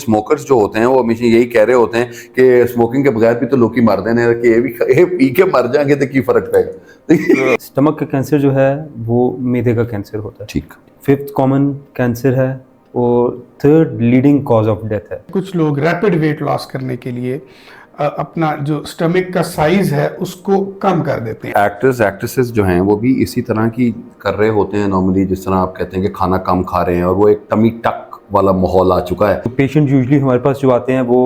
Smokers जो होते हैं वो हमेशा यही कह रहे होते हैं कि स्मोकिंग के बगैर भी तो लोग ही मर देने कि ये पी के मर जाएंगे तो की फर्क पड़ेगा। स्टमक का कैंसर जो है वो मैदे का कैंसर होता है। ठीक। 5th कॉमन कैंसर है और 3rd leading cause of death है। कुछ लोग रैपिड वेट लॉस करने के लिए अपना जो स्टमक का साइज है उसको कम कर देते हैं। एक्टर्स एक्ट्रेसेस जो हैं वो भी इसी तरह की कर रहे होते हैं नॉर्मली, जिस तरह आप कहते हैं कि खाना कम खा रहे हैं और वो एक टमी टक वाला माहौल आ चुका है। तो पेशेंट यूजुअली हमारे पास जो आते हैं वो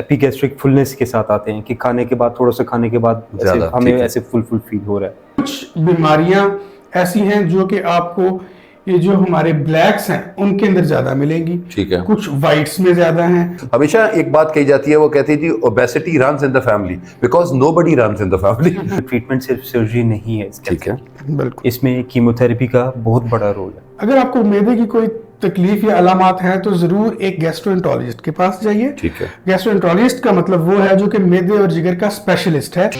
एपिगैस्ट्रिक फुलनेस के साथ आते हैं कि खाने के बाद थोड़ा सा खाने के बाद हमें ऐसे फुल फील हो रहा है। कुछ बीमारियां ऐसी हैं जो कि आपको ये जो हमारे ब्लैक्स हैं उनके अंदर ज्यादा मिलेंगी। ठीक है। कुछ वाइट्स में ज्यादा हैं। हमेशा एक बात कही जाती है, वो कहती है जी obesity runs in the family because nobody runs in the family. Treatment सिर्फ सर्जरी नहीं है इसके। ठीक है, बिल्कुल। इसमें कीमोथेरेपी का बहुत बड़ा रोल है। अगर आपको मैदे की कोई तकलीफ या अलामात हैं तो जरूर एक गैस्ट्रोएंटरोलॉजिस्ट के पास जाइए। ठीक है। गैस्ट्रोएंटरोलॉजिस्ट का मतलब वो है जो कि मैदे और जिगर का स्पेशलिस्ट है।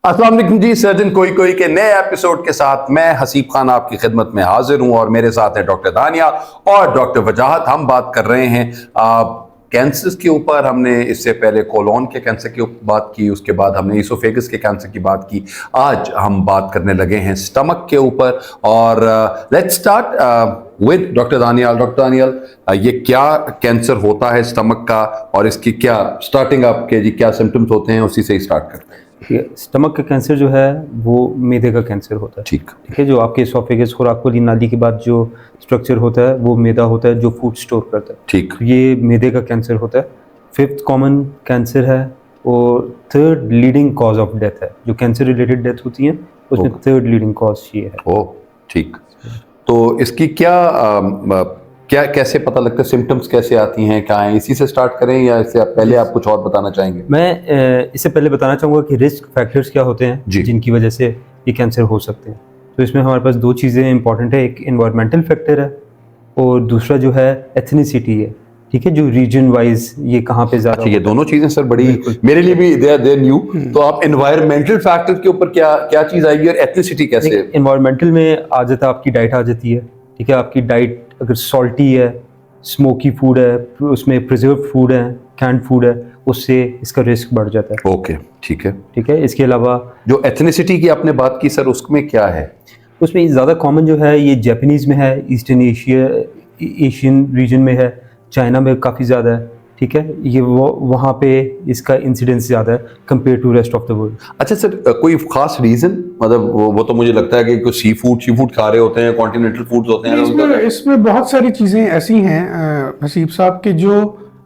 अस्सलाम वालेकुम जी, सर्जन कोई कोई के नए एपिसोड के साथ मैं हसीब खान आपकी खिदमत में हाजिर हूं और मेरे साथ हैं डॉक्टर दानिया और डॉक्टर वजाहत। हम बात कर रहे हैं कैंसर्स के ऊपर। हमने इससे पहले कोलोन के कैंसर की बात की, उसके बाद हमने इसोफेगस के कैंसर की बात की। आज हम बात करने लगे हैं स्टमक के ऊपर और let's start with doctor Daniyal. Doctor Daniyal, ये क्या कैंसर होता है स्टमक का और इसकी क्या स्टार्टिंग आपके जी क्या सिम्टम्स होते हैं, उसी से ही स्टार्ट करते हैं। स्टमक का कैंसर जो है वो मैदे का कैंसर होता है। ठीक है। जो आपके एसोफेगस खुराक नाली के बाद जो स्ट्रक्चर होता है वो मैदा होता है जो फूड स्टोर करता है। ठीक। तो ये मैदे का कैंसर होता है। 5th कॉमन कैंसर है और 3rd leading cause of death है। जो कैंसर रिलेटेड डेथ होती है उसमें 3rd लीडिंग कॉज ये है। ओह ठीक। तो इसकी क्या कैसे पता लगता है, सिम्टम्स कैसे आती हैं, क्या है? इसी से स्टार्ट करें या इससे पहले आप कुछ और बताना चाहेंगे? मैं इससे पहले बताना चाहूँगा कि रिस्क फैक्टर्स क्या होते हैं जिनकी वजह से ये कैंसर हो सकते हैं। तो इसमें हमारे पास 2 चीज़ें इंपॉर्टेंट है, एक इन्वायरमेंटल फैक्टर है और दूसरा जो है एथनिसिटी है। ठीक है, जो रीजन वाइज ये कहाँ पे ज़्यादा। ये दोनों चीज़ें सर बड़ी मेरे लिए भी दे न्यू। तो आप इन्वायरमेंटल फैक्टर के ऊपर क्या चीज़ आएगी और एथनिसिटी कैसे? इन्वायरमेंटल में आ जाता है आपकी डाइट आ जाती है। ठीक है, आपकी डाइट अगर सॉल्टी है, स्मोकी फूड है, उसमें प्रिजर्व फूड है, कैंड फूड है, उससे इसका रिस्क बढ़ जाता है। ओके ठीक है। ठीक है, इसके अलावा जो एथनिसिटी की आपने बात की सर, उसमें क्या है? उसमें ज़्यादा कॉमन जो है ये जापानीज़ में है, ईस्टर्न एशियन रीजन में है, चाइना में काफ़ी ज़्यादा है। ठीक है, ये वहाँ पे इसका इंसिडेंस ज़्यादा है compare to rest of the world. अच्छा सर, कोई खास रीज़न? मतलब वो तो मुझे लगता है कि कुछ सी फूड खा रहे होते हैं, कॉन्टिनेंटल फूड्स होते हैं। इसमें बहुत सारी चीज़ें ऐसी हैं हसीब साहब के जो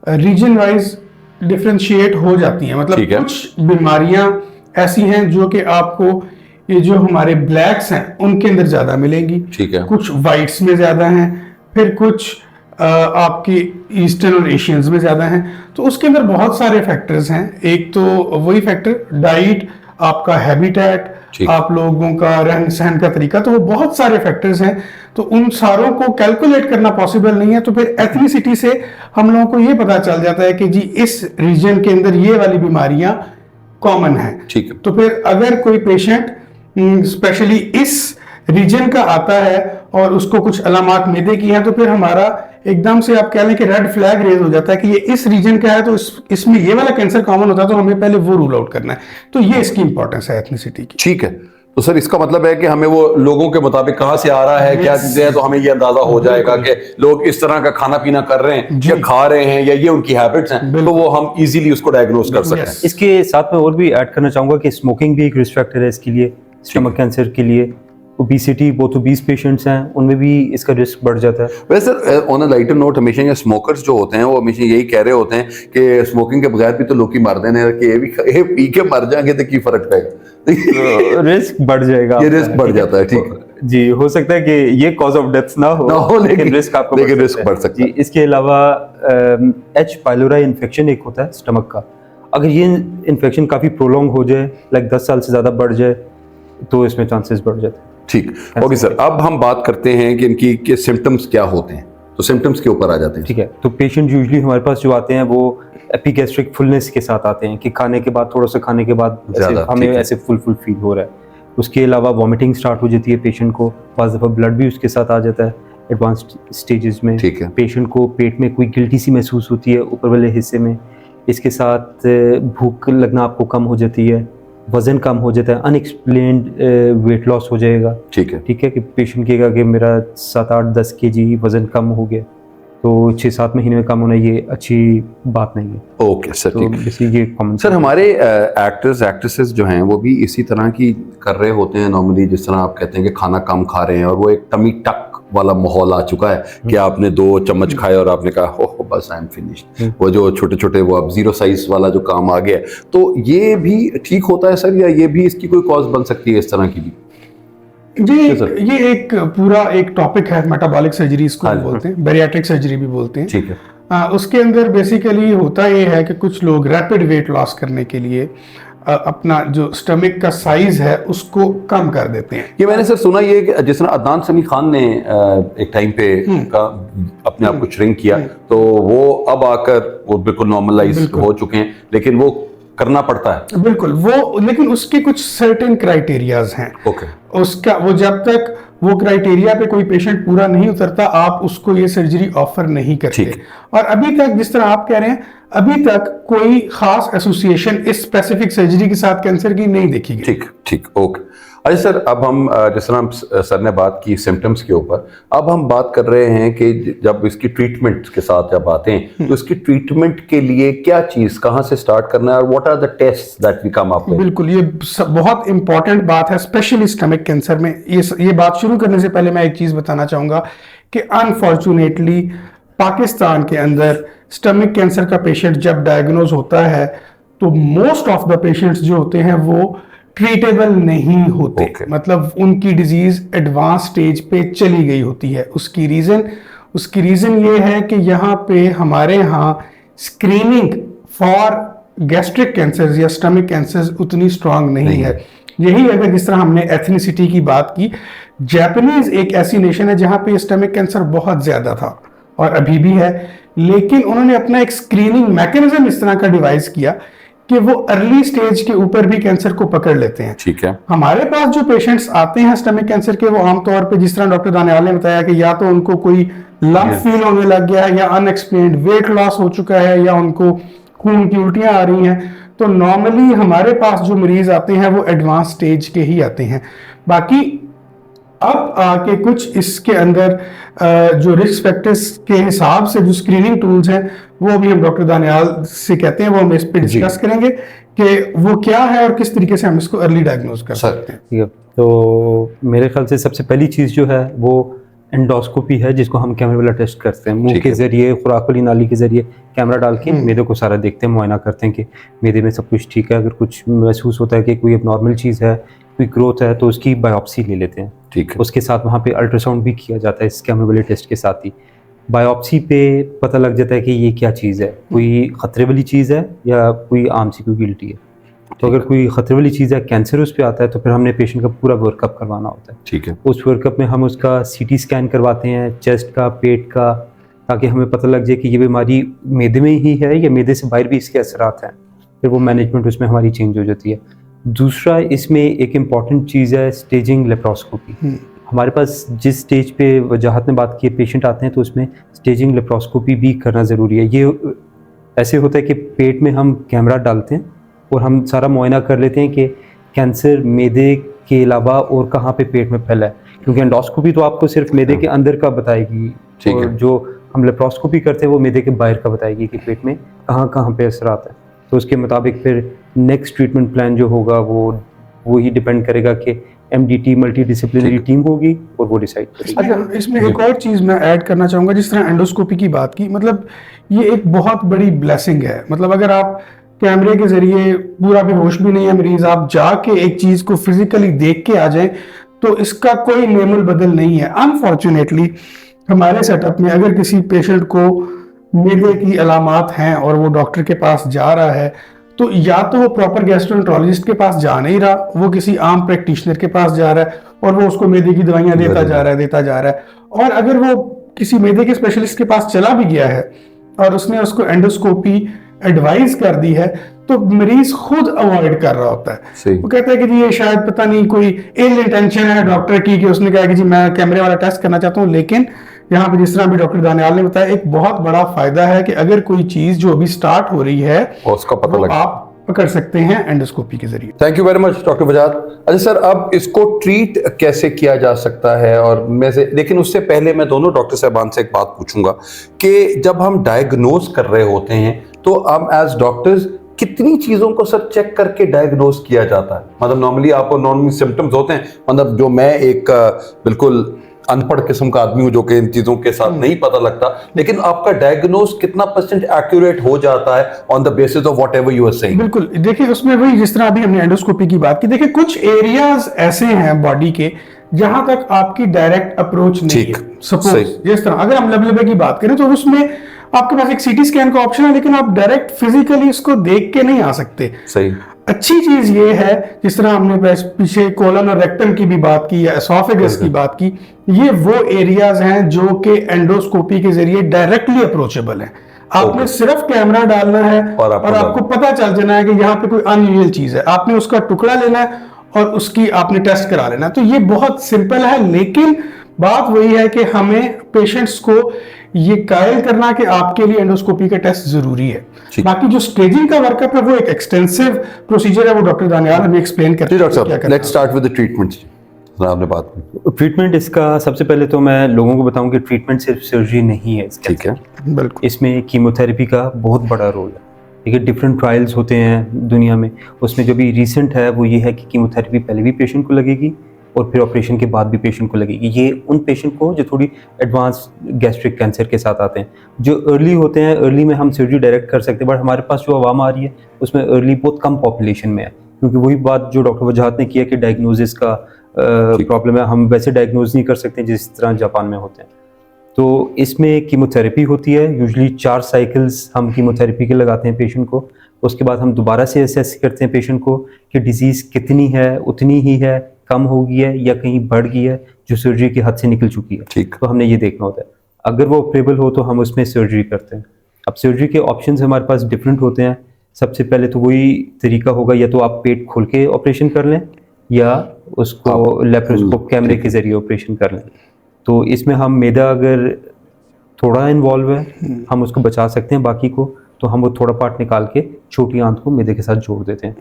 रीजन वाइज डिफ्रेंशिएट हो जाती हैं। मतलब कुछ बीमारियां ऐसी हैं जो कि आपको ये जो हमारे ब्लैक्स हैं उनके अंदर ज्यादा मिलेंगी। ठीक है। कुछ वाइट्स में ज्यादा हैं, फिर कुछ आपकी ईस्टर्न और एशियंस में ज्यादा हैं। तो उसके अंदर बहुत सारे फैक्टर्स हैं। एक तो वही फैक्टर डाइट, आपका हैबिटेट, आप लोगों का रहन सहन का तरीका, तो वो बहुत सारे फैक्टर्स हैं। तो उन सारों को कैलकुलेट करना पॉसिबल नहीं है। तो फिर एथनिसिटी से हम लोगों को ये पता चल जाता है कि जी इस रीजन के अंदर ये वाली बीमारियां कॉमन है। ठीक है। तो फिर अगर कोई पेशेंट स्पेशली इस रीजन का आता है और उसको कुछ अलामात मैदे की हैं, तो फिर हमारा एकदम से आप कह लें कि रेड फ्लैग रेज हो जाता है कि ये इस रीजन का है, तो इसमें ये वाला कैंसर कॉमन होता है, तो हमें पहले वो रूल आउट करना है। तो ये इसकी इंपॉर्टेंस है एथनिसिटी की। ठीक है। तो सर इसका मतलब है कि हमें वो लोगों के मुताबिक कहाँ से आ रहा है, क्या चीजें हैं, तो हमें ये अंदाजा हो जाएगा कि लोग इस तरह का खाना पीना कर रहे हैं या खा रहे हैं या ये उनकी हैबिट्स हैं, तो वो हम इजीली उसको डायग्नोस कर सकते हैं। इसके साथ में और भी ऐड करना चाहूंगा कि स्मोकिंग भी एक रिस्क फैक्टर है इसके लिए, स्टमक कैंसर के लिए। ओबेसिटी, बहुत ओबीस पेशेंट्स हैं उनमें भी इसका रिस्क बढ़ जाता है। वैसे sir on a lighter note, हमेशा ये स्मोकर्स जो होते हैं वो हमेशा यही कह रहे होते हैं कि स्मोकिंग के बगैर भी तो लोग ही मर देने कि ये पी के मर जाएंगे तो की फर्क पड़ेगा। रिस्क बढ़ जाएगा, ये रिस्क बढ़ जाता है। ठीक है जी, हो सकता है कि ये कॉज ऑफ डेथ ना हो लेकिन रिस्क आपको बढ़ सकता है। इसके अलावा एच पाइलोराई इन्फेक्शन एक होता है स्टमक का। अगर ये इन्फेक्शन काफी प्रोलॉन्ग हो जाए, लाइक 10 साल से ज्यादा बढ़ जाए, तो इसमें चांसेस बढ़ जाते हैं। ठीक। ओके सर, अब हम बात करते हैं कि इनकी के सिम्टम्स क्या होते हैं। तो सिम्टम्स के ऊपर आ जाते हैं। ठीक है, तो पेशेंट यूजुअली हमारे पास जो आते हैं वो एपिगैस्ट्रिक फुलनेस के साथ आते हैं कि खाने के बाद थोड़ा सा खाने के बाद हमें ऐसे फुल फील हो रहा है। उसके अलावा वॉमिटिंग स्टार्ट हो जाती है पेशेंट को, बाज़ दफ़ा ब्लड भी उसके साथ आ जाता है एडवांस्ड स्टेजेस में। ठीक है। पेशेंट को पेट में कोई गिल्टी सी महसूस होती है ऊपर वाले हिस्से में। इसके साथ भूख लगना आपको कम हो जाती है, वज़न कम हो जाता है, अनएक्सप्लेन्ड वेट लॉस हो जाएगा। ठीक है। ठीक है कि पेशेंट कहेगा कि मेरा 7-8-10 kg वज़न कम हो गया, तो 6-7 महीने में कम होना ये अच्छी बात नहीं है। ओके सर, तो ठीक। बेसिकली ये कॉमन सर हमारे एक्टर्स एक्ट्रेसेस जो हैं वो भी इसी तरह की कर रहे होते हैं नॉर्मली, जिस तरह आप कहते हैं कि खाना कम खा रहे हैं और वो एक टमी टक वाला माहौल आ चुका है कि आपने 2 चम्मच खाए और आपने कहा हो बस आई एम फिनिश्ड। वो जो छोटे छोटे वो अब 0 साइज वाला जो काम आ गया है, तो ये भी ठीक होता है सर, या ये भी इसकी कोई कॉज बन सकती है इस तरह की भी? जी, ये एक पूरा एक टॉपिक है, मेटाबॉलिक सर्जरी इसको हाँ, बोलते हैं, बैरियाट्रिक सर्जरी भी बोलते हैं। ठीक है। उसके अंदर बेसिकली होता ये है कि कुछ लोग रैपिड वेट लॉस करने के लिए अपना जो स्टमक का साइज है उसको कम कर देते हैं। ये मैंने सर सुना ये कि जिस तरह अदनान समी खान ने एक टाइम पे अपने आप को श्रिंक किया, तो वो अब आकर वो बिल्कुल नॉर्मलाइज हो चुके हैं, लेकिन वो करना पड़ता है। बिल्कुल, वो लेकिन उसके कुछ सर्टेन क्राइटेरियाज हैं। ओके। उसका वो जब तक वो क्राइटेरिया पे कोई पेशेंट पूरा नहीं उतरता, आप उसको ये सर्जरी ऑफर नहीं करते। और अभी तक जिस तरह आप कह रहे हैं, अभी तक कोई खास एसोसिएशन इस स्पेसिफिक सर्जरी के साथ कैंसर की नहीं देखी गई। ठीक ठीक, ओके। अच्छा सर, अब हम जिस तरह सर ने बात की सिम्टम्स के ऊपर, अब हम बात कर रहे हैं कि जब इसकी ट्रीटमेंट के साथ जब आते हैं तो इसकी ट्रीटमेंट के लिए क्या चीज कहाँ से स्टार्ट करना है और what are the test that we come up with? बिल्कुल, ये बहुत इंपॉर्टेंट बात है, स्पेशली स्टमक कैंसर में। ये बात शुरू करने से पहले मैं एक चीज बताना चाहूंगा कि अनफॉर्चुनेटली पाकिस्तान के अंदर स्टमक कैंसर का पेशेंट जब डायग्नोज होता है तो मोस्ट ऑफ द पेशेंट्स जो होते हैं वो ट्रीटेबल नहीं होते। मतलब उनकी डिजीज एडवांस स्टेज पे चली गई होती है। उसकी रीजन ये है कि यहाँ पे हमारे यहाँ स्क्रीनिंग फॉर गैस्ट्रिक कैंसर या स्टमक कैंसर उतनी स्ट्रांग नहीं है। यही अगर जिस तरह हमने एथनिसिटी की बात की, जापानीज एक ऐसी नेशन है जहाँ पे स्टमक कैंसर बहुत ज्यादा था और अभी भी है, लेकिन उन्होंने अपना एक स्क्रीनिंग मैकेनिज्म इस तरह का डिवाइस किया कि वो अर्ली स्टेज के ऊपर भी कैंसर को पकड़ लेते हैं। ठीक है। हमारे पास जो पेशेंट्स आते हैं स्टमक कैंसर के, वो आमतौर पे जिस तरह डॉक्टर दानियाल ने बताया कि या तो उनको कोई लंप फील होने लग गया है, या अनएक्सप्लेन्ड वेट लॉस हो चुका है, या उनको खून की उल्टियां आ रही हैं। तो नॉर्मली हमारे पास जो मरीज आते हैं वो एडवांस स्टेज के ही आते हैं। बाकी अब आके कुछ इसके अंदर जो रिस्क फैक्टर्स के हिसाब से जो स्क्रीनिंग टूल्स हैं वो भी हम डॉक्टर दानियाल से कहते हैं, वो हम इस पे डिस्कस करेंगे कि वो क्या है और किस तरीके से हम इसको अर्ली डायग्नोज कर सकते हैं। ठीक है, तो मेरे ख्याल से सबसे पहली चीज़ जो है वो एंडोस्कोपी है, जिसको हम कैमरे वाला टेस्ट करते हैं। मुंह के जरिए, खुराक वाली नाली के जरिए कैमरा डाल के मैदे को सारा देखते हैं, मुआयना करते हैं कि मैदे में सब कुछ ठीक है। अगर कुछ महसूस होता है कि कोई अबनॉर्मल चीज़ है, कोई ग्रोथ है, तो उसकी बायोप्सी ले लेते हैं। ठीक है। उसके साथ वहाँ पे अल्ट्रासाउंड भी किया जाता है इस कैमरे वाले टेस्ट के साथ ही। बायोप्सी पे पता लग जाता है कि ये क्या चीज़ है, कोई ख़तरे वाली चीज़ है या कोई आम सी कोई गिल्टी है। तो अगर कोई ख़तरे वाली चीज़ है, कैंसर उस पर आता है, तो फिर हमने पेशेंट का पूरा वर्कअप करवाना होता है। ठीक है। उस वर्कअप में हम उसका CT स्कैन करवाते हैं, चेस्ट का, पेट का, ताकि हमें पता लग जाए कि ये बीमारी मैदे में ही है या मैदे से बाहर भी इसके असरात हैं। फिर वो मैनेजमेंट उसमें हमारी चेंज हो जाती है। दूसरा इसमें एक इम्पॉर्टेंट चीज़ है स्टेजिंग लेप्रोस्कोपी। हमारे पास जिस स्टेज पे वजाहत ने बात की है, पेशेंट आते हैं तो उसमें स्टेजिंग लेप्रोस्कोपी भी करना ज़रूरी है। ये ऐसे होता है कि पेट में हम कैमरा डालते हैं और हम सारा मुआयना कर लेते हैं कि कैंसर मैदे के अलावा और कहाँ पे पेट में फैला है, क्योंकि एंडोस्कोपी तो आपको सिर्फ मैदे के अंदर का बताएगी, और जो हम लेप्रोस्कोपी करते हैं वो मैदे के बाहर का बताएगी कि पेट में कहाँ कहाँ पे असर आता है। तो उसके मुताबिक फिर नेक्स्ट ट्रीटमेंट प्लान जो होगा वो ही डिपेंड करेगा कि MDT मल्टी डिसिप्लिनरी टीम होगी और वो डिसाइड करेगी। अच्छा, इसमें एक और चीज़ मैं ऐड करना चाहूँगा, जिस तरह एंडोस्कोपी की बात की, मतलब ये एक बहुत बड़ी ब्लेसिंग है। मतलब अगर आप कैमरे के जरिए, पूरा बेहोश भी नहीं है मरीज, आप जाके एक चीज़ को फिजिकली देख के आ जाएं, तो इसका कोई नेमल बदल नहीं है। अनफॉर्चुनेटली हमारे सेटअप में अगर किसी पेशेंट को मैदे की अलामात हैं और वो डॉक्टर के पास जा रहा है, तो या तो वो प्रॉपर गैस्ट्रोएंटरोलॉजिस्ट के पास जा नहीं रहा, वो किसी आम प्रैक्टिशनर के पास जा रहा है और वो उसको मैदे की दवाइयां देता जा रहा है। और अगर वो किसी मैदे के स्पेशलिस्ट के पास चला भी गया है और उसने उसको एंडोस्कोपी एडवाइस कर दी है तो मरीज खुद अवॉइड कर रहा होता है। वो कहता है कि जी ये शायद पता नहीं कोई इल इंटेंशन है डॉक्टर की, कि उसने कहा कि जी मैं कैमरे वाला टेस्ट करना चाहता हूँ, लेकिन यहाँ पे जिस तरह भी डॉक्टर दानियाल ने बताया एक बहुत बड़ा फायदा है कि अगर कोई चीज जो अभी स्टार्ट हो रही है उसका पता लग आप कर सकते हैं एंडोस्कोपी के जरिए। Thank you very much doctor वजाहत। अच्छा सर, अब इसको ट्रीट कैसे किया जा सकता है? और मैं से लेकिन उससे पहले मैं दोनों डॉक्टर साहबान से एक बात पूछूंगा कि जब हम डायग्नोज कर रहे होते हैं तो हम एज डॉक्टर्स कितनी चीजों को सर चेक करके डायग्नोज किया जाता है? मतलब नॉर्मली आपको नॉर्मली सिम्टम्स होते हैं, मतलब जो मैं एक बिल्कुल अनपढ़ किस्म का आदमी हूं जो कि इन चीजों के साथ नहीं पता लगता, लेकिन आपका डायग्नोज कितना % एक्यूरेट हो जाता है on the basis of whatever you are saying? बिल्कुल, देखिए उसमें वही जिस तरह अभी हमने एंडोस्कोपी की बात की, देखिए कुछ एरियाज ऐसे हैं बॉडी के जहां तक आपकी डायरेक्ट अप्रोच नहीं है। सपोज जिस तरह अगर हम लबलबे की बात करें तो उसमें आपके पास एक सीटी स्कैन का ऑप्शन है, लेकिन आप डायरेक्ट फिजिकली इसको देख के नहीं आ सकते। सही। अच्छी चीज ये है, जिस तरह हमने पीछे कोलन और रेक्टम की भी बात की या एसोफेगस की बात की, ये वो एरियाज हैं जो कि एंडोस्कोपी के जरिए डायरेक्टली अप्रोचेबल है। आपने सिर्फ कैमरा डालना है और आपको पता चल जाना है कि यहाँ पे कोई अनयूजुअल चीज है, आपने उसका टुकड़ा लेना है और उसकी आपने टेस्ट करा लेना। तो ये बहुत सिंपल है, लेकिन बात वही है कि हमें पेशेंट्स को ये कायल करना कि आपके लिए एंडोस्कोपी का टेस्ट जरूरी है। बाकी जो स्टेजिंग का वर्कअप है वो एक एक्सटेंसिव प्रोसीजर है, वो डॉक्टर दानियाल हमें एक्सप्लेन करते हैं। डॉक्टर साहब, let's start with the treatment. आपने बात की ट्रीटमेंट, इसका सबसे पहले तो मैं लोगों को बताऊं कि ट्रीटमेंट सिर्फ सर्जरी नहीं है इसका। ठीक है, बिल्कुल। इसमें कीमोथेरेपी का बहुत बड़ा रोल है। देखिए डिफरेंट ट्रायल्स होते हैं दुनिया में, उसमें जो भी रिसेंट है वो ये है कि कीमोथेरेपी पहले भी पेशेंट को लगेगी और फिर ऑपरेशन के बाद भी पेशेंट को लगेगी। ये उन पेशेंट को जो थोड़ी एडवांस गैस्ट्रिक कैंसर के साथ आते हैं। जो अर्ली होते हैं, अर्ली में हम सर्जरी डायरेक्ट कर सकते हैं, बट हमारे पास जो आवाम आ रही है उसमें अर्ली बहुत कम पॉपुलेशन में है, क्योंकि वही बात जो डॉक्टर वजाहत ने किया कि डायग्नोसिस का प्रॉब्लम है। हम वैसे डायग्नोज नहीं कर सकते जिस तरह जापान में होते हैं। तो इसमें कीमोथेरेपी होती है, यूजुअली 4 साइकिल्स हम कीमोथेरेपी के लगाते हैं पेशेंट को। उसके बाद हम दोबारा से असेस करते हैं पेशेंट को कि डिजीज़ कितनी है, उतनी ही है, कम हो गई है या कहीं बढ़ गई है जो सर्जरी के हद से निकल चुकी है। ठीक। तो हमने ये देखना होता है। अगर वो ऑपरेबल हो तो हम उसमें सर्जरी करते हैं। अब सर्जरी के ऑप्शंस हमारे पास डिफरेंट होते हैं। सबसे पहले तो वही तरीका होगा, या तो आप पेट खोल के ऑपरेशन कर लें या उसको लेप्रोस्कोप कैमरे के जरिए ऑपरेशन कर लें। तो इसमें हम मैदा अगर थोड़ा इन्वॉल्व है हम उसको बचा सकते हैं, बाकी को तो हम वो थोड़ा पार्ट निकाल के छोटी आंत को मैदे के साथ जोड़ देते हैं।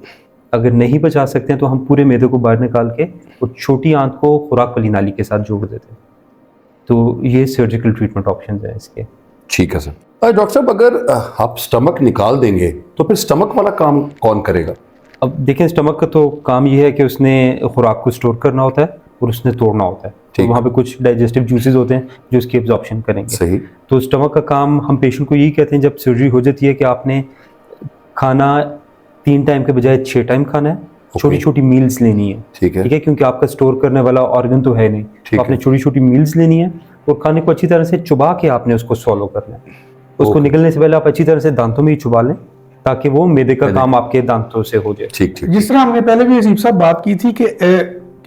अगर नहीं बचा सकते हैं तो हम पूरे मैदे को बाहर निकाल के वो छोटी आंत को खुराक वाली नाली के साथ जोड़ देते हैं। तो ये सर्जिकल ट्रीटमेंट ऑप्शंस हैं इसके। ठीक है सर। डॉक्टर साहब, अगर आप स्टमक निकाल देंगे तो फिर स्टमक वाला काम कौन करेगा? अब देखें, स्टमक का तो काम ये है कि उसने खुराक को स्टोर करना होता है और उसने तोड़ना होता है। तो वहाँ पे कुछ डाइजेस्टिव जूसेस होते हैं जो उसकी एब्जॉर्प्शन करेंगे। सही। तो स्टमक का काम हम पेशेंट को यही कहते हैं जब सर्जरी हो जाती है कि आपने खाना 3 टाइम के बजाय 6 टाइम खाना है। छोटी छोटी मील्स लेनी है। ठीक है, क्योंकि आपका स्टोर करने वाला ऑर्गन तो है नहीं, तो आपने छोटी छोटी मील्स लेनी है और खाने को अच्छी तरह से चुबा के आपने उसको सॉलो करना है। उसको निकलने से पहले आप अच्छी तरह से दांतों में ही चुबा लें ताकि वो मैदे का काम आपके दांतों से हो जाए। ठीक ठीक। जिस तरह हमने पहले भी अजीब साहब बात की थी कि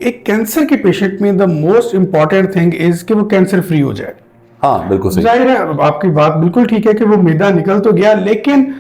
एक कैंसर के पेशेंट में the most important thing is कि वो कैंसर फ्री हो जाए। हाँ बिल्कुल सही। जाहिर है आपकी बात बिल्कुल ठीक है कि वो मैदा निकल तो गया, लेकिन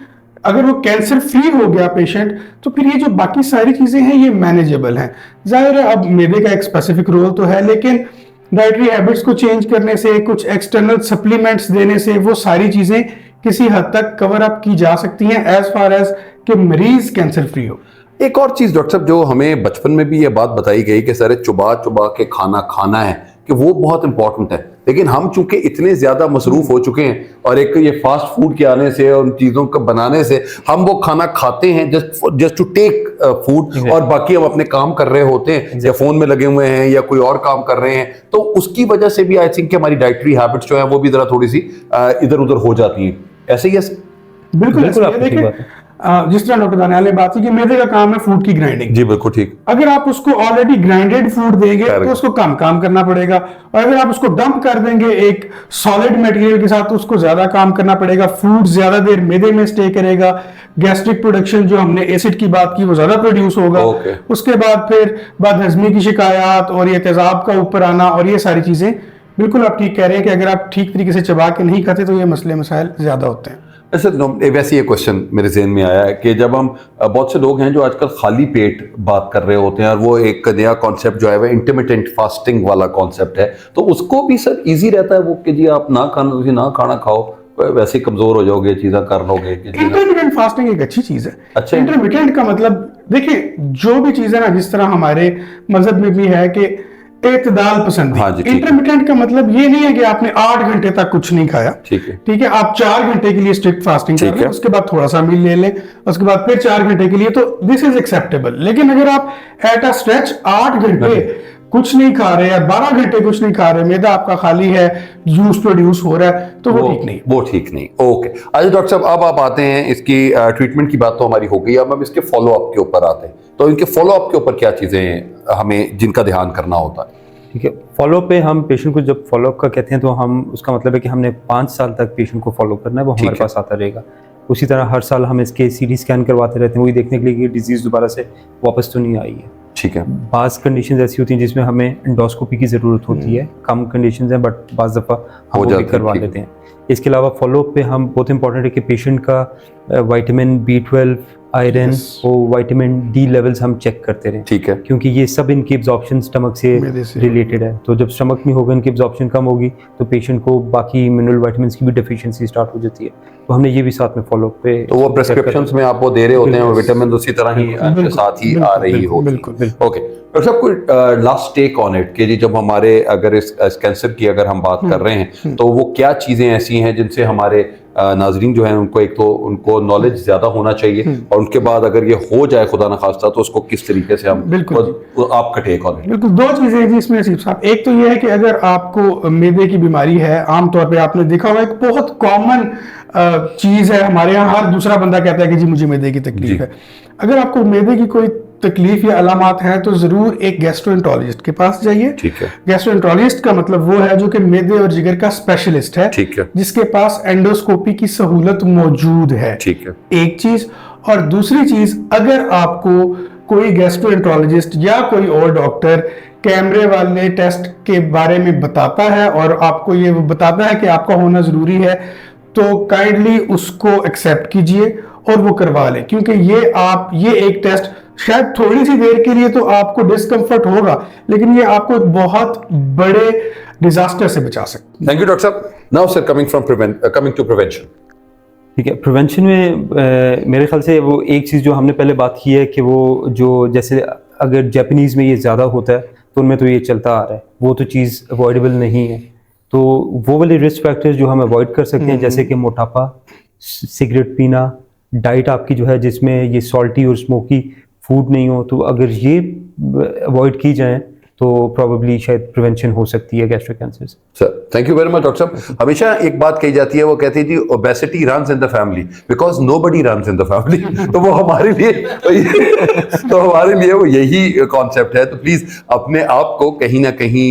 अगर वो कैंसर फ्री हो गया पेशेंट तो फिर ये जो बाकी सारी चीजें हैं ये मैनेजेबल हैं। जाहिर है अब मैदे का एक स्पेसिफिक रोल तो है, लेकिन डाइटरी हैबिट्स को चेंज करने से, कुछ एक्सटर्नल सप्लीमेंट्स देने से वो सारी चीजें किसी हद तक कवर अप की जा सकती हैं एज फार एज कि मरीज कैंसर फ्री हो। एक और चीज डॉक्टर साहब, जो हमें बचपन में भी ये बात बताई गई कि सारे चुबा चुबा के खाना खाना है, कि वो बहुत इंपॉर्टेंट है, लेकिन हम चूंकि इतने ज्यादा मसरूफ हो चुके हैं और एक ये फास्ट फूड के आने से और उन चीजों को बनाने से हम वो खाना खाते हैं जस्ट टू टेक फूड, और बाकी हम अपने काम कर रहे होते हैं या फोन में लगे हुए हैं या कोई और काम कर रहे हैं। तो उसकी वजह से भी आई थिंक कि हमारी डाइटरी हैबिट्स जो है वो भी जरा थोड़ी सी इधर उधर हो जाती है। ऐसे ही है? बिल्कुल देखिए, जिस तरह डॉक्टर दानियाल ने बात की कि मैदे का काम है फूड की ग्राइंडिंग। जी बिल्कुल ठीक। अगर आप उसको ऑलरेडी ग्राइंडेड फूड देंगे तो उसको कम काम करना पड़ेगा, और अगर आप उसको डंप कर देंगे एक सॉलिड मटेरियल के साथ तो उसको ज्यादा काम करना पड़ेगा। फूड ज्यादा देर मैदे में स्टे करेगा, गैस्ट्रिक प्रोडक्शन जो हमने एसिड की बात की वो ज्यादा प्रोड्यूस होगा। उसके बाद फिर बदहजमी की शिकायत और ये तेजाब का ऊपर आना और ये सारी चीजें। बिल्कुल आप ठीक कह रहे हैं कि अगर आप ठीक तरीके से चबा के नहीं खाते तो ये मसले मसाइल ज्यादा होते हैं। ऐसे वैसे ये क्वेश्चन मेरे जहन में आया है कि जब हम बहुत से लोग हैं जो आजकल खाली पेट बात कर रहे होते हैं और वो एक नया कॉन्सेप्ट जो है वो इंटरमिटेंट फास्टिंग वाला कॉन्सेप्ट है, तो उसको भी सर इजी रहता है वो कि जी आप ना खाना खाओ, वैसे ही कमजोर हो जाओगे, चीजें कर लोगे। इंटरमिटेंट फास्टिंग एक अच्छी चीज है। अच्छा, इंटरमिटेंट का मतलब देखिए, जो भी चीज है ना, जिस तरह हमारे मजहब में भी है कि एतदाल पसंदी। हाँ जी, इंटरमिटेंट का मतलब ये नहीं है कि आपने 8 घंटे तक कुछ नहीं खाया, ठीक है, ठीक है, आप 4 घंटे के लिए स्ट्रिक्ट फास्टिंग कर रहे हैं, उसके बाद थोड़ा सा मील ले लें, उसके बाद फिर 4 घंटे के लिए, तो दिस इज एक्सेप्टेबल। लेकिन अगर आप एट अ स्ट्रेच 8 घंटे कुछ नहीं खा रहे या 12 घंटे कुछ नहीं खा रहे, मैदा आपका खाली है, जूस प्रोड्यूस हो रहा है, तो वो ठीक नहीं, वो ठीक नहीं। ओके, अच्छा डॉक्टर साहब, अब आप आते हैं इसकी ट्रीटमेंट की बात तो हमारी हो गई, अब हम इसके फॉलो अप के ऊपर आते हैं। तो इनके फॉलो अप के ऊपर क्या चीजें हमें जिनका ध्यान करना होता है? ठीक है, फॉलोअप पे हम पेशेंट को जब फॉलोअप का कहते हैं तो हम उसका मतलब है कि हमने 5 साल तक पेशेंट को फॉलो करना है, वो हमारे पास आता रहेगा। उसी तरह हर साल हम इसके सीटी स्कैन करवाते रहते हैं, वही देखने के लिए कि डिजीज़ दोबारा से वापस तो नहीं आई है। ठीक है, बाज़ कंडीशंस ऐसी होती हैं जिसमें हमें एंडोस्कोपी की ज़रूरत होती है, कम कंडीशंस हैं बट बाज़ दफ़ा हम वो भी करवा लेते हैं। इसके अलावा फॉलोअप पे हम बहुत इंपॉर्टेंट है कि पेशेंट का विटामिन B12, आयरन और विटामिन D लेवल्स हम चेक करते रहें। ठीक है, क्योंकि ये सब इनकी एब्जॉर्प्शन स्टमक से रिलेटेड है, तो जब स्टमक में होगा इनकी एब्जॉर्प्शन कम होगी तो पेशेंट को बाकी मिनरल विटामिन्स की भी डेफिशिएंसी स्टार्ट हो जाती है। तो हमने ये भी साथ में फॉलो पे, तो वो प्रिस्क्रिप्शंस में आप वो दे रहे होते हैं और विटामिन उसी तरह ही साथ ही आ रही हो। बिल्कुल। ओके डॉक्टर साहब, कोई लास्ट टेक ऑन इट कि जी जब हमारे अगर इस कैंसर की अगर हम बात कर रहे हैं तो वो क्या चीजें ऐसी हैं जिनसे हमारे नाजरीन जो है उनको, एक तो उनको नॉलेज ज्यादा होना चाहिए और उनके बाद अगर ये हो जाए खुदा न खास्ता तो उसको किस तरीके से हम, आपका टेक ऑन इट? बिल्कुल, 2 चीजें हैं इसमें नसीब साहब। एक तो ये है कि अगर आपको मैदे की बीमारी है, आमतौर पे आपने देखा होगा एक बहुत कॉमन चीज है हमारे यहाँ, हर दूसरा बंदा कहता है कि जी मुझे मैदे की तकलीफ है। अगर आपको मैदे की कोई तकलीफ या अलामात हैं तो जरूर एक गैस्ट्रोएंटरोलॉजिस्ट के पास जाइए। ठीक है, गैस्ट्रोएंटरोलॉजिस्ट का मतलब वो है जो कि मैदे और जिगर का स्पेशलिस्ट है, ठीक है, जिसके पास एंडोस्कोपी की सहूलत मौजूद है। ठीक है, एक चीज। और दूसरी चीज, अगर आपको कोई गैस्ट्रोएंटरोलॉजिस्ट या कोई और डॉक्टर कैमरे वाले टेस्ट के बारे में बताता है और आपको ये बताता है कि आपका होना जरूरी है, तो काइंडली उसको एक्सेप्ट कीजिए और वो करवा लें, क्योंकि ये एक टेस्ट शायद थोड़ी सी देर के लिए तो आपको डिस्कंफर्ट होगा, लेकिन ये आपको बहुत बड़े डिजास्टर से बचा सकता है। थैंक यू डॉक्टर साहब। Now sir, coming to prevention. ठीक है, प्रिवेंशन में मेरे ख्याल से वो एक चीज़ जो हमने पहले बात की है कि वो जो जैसे अगर जापानीज़ में ये ज़्यादा होता है तो उनमें तो ये चलता आ रहा है, वो तो चीज़ अवॉइडेबल नहीं है। तो वो वाले रिस्क फैक्टर्स जो हम अवॉइड कर सकते हैं, जैसे कि मोटापा, सिगरेट पीना, डाइट आपकी जो है जिसमें ये सॉल्टी और स्मोकी फूड नहीं हो, तो अगर ये अवॉइड की जाए तो प्रॉब्ली शायद प्रिवेंशन हो सकती है गैस्ट्रिक कैंसर से। Sir thank you very much doctor साहब। हमेशा एक बात कही जाती है, वो कहती है जी obesity runs in the family because nobody runs in the family. तो वो हमारे लिए वो यही कॉन्सेप्ट है। तो प्लीज अपने आप को कहीं ना कहीं,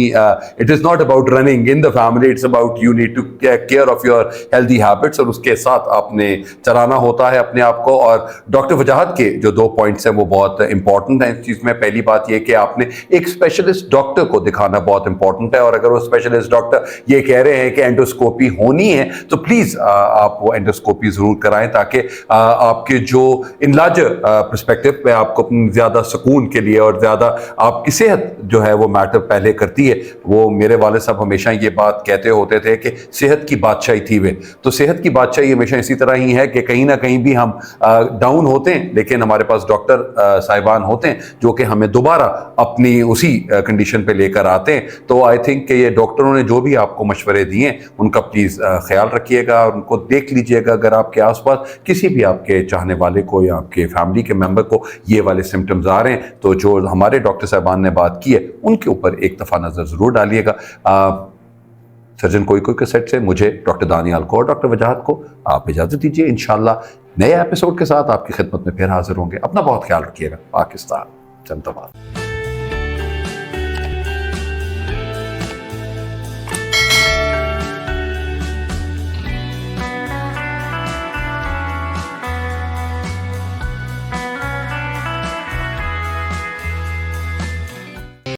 it is not about running in the family, it's about you need to care of your healthy habits, और उसके साथ आपने चलाना होता है अपने आप को। और डॉक्टर वजाहत के जो 2 पॉइंट्स हैं वो बहुत इंपॉर्टेंट है इस चीज में। पहली बात ये कि आपने एक स्पेशलिस्ट डॉक्टर को दिखाना बहुत इंपॉर्टेंट है, और अगर वो स्पेशलिस्ट डॉक्टर ये कह रहे हैं कि एंडोस्कोपी होनी है तो प्लीज आप वो एंडोस्कोपी जरूर कराएं, ताकि आपके जो इन लार्जर पर्सपेक्टिव पे आपको ज्यादा सुकून के लिए और ज्यादा आपकी सेहत जो है वो मैटर पहले करती है। वो मेरे वाले साहब हमेशा ये बात कहते होते थे कि सेहत की बादशाही थी वे, तो सेहत की बादशाही हमेशा इसी तरह ही है कि कहीं ना कहीं भी हम डाउन होते हैं, लेकिन हमारे पास डॉक्टर साहिबान होते हैं जो कि हमें दोबारा अपनी उसी कंडीशन पे लेकर आते हैं। तो आई थिंक कि ये डॉक्टरों ने जो भी आपको मशवरे दिए उनका प्लीज ख्याल रखिएगा, उनको देख लीजिएगा। अगर आपके आसपास किसी भी आपके चाहने वाले को या आपके फैमिली के मेंबर को ये वाले सिम्टम्स आ रहे हैं, तो जो हमारे डॉक्टर साहबान ने बात की है उनके ऊपर एक दफ़ा नज़र ज़रूर डालिएगा। सर्जन कोई के सेट से मुझे, डॉक्टर दानियाल को और डॉक्टर वजाहत को आप इजाज़त दीजिए। इंशाल्लाह नए एपिसोड के साथ आपकी खिदमत में फिर हाजिर होंगे। अपना बहुत ख्याल रखिएगा। पाकिस्तान जिंदाबाद।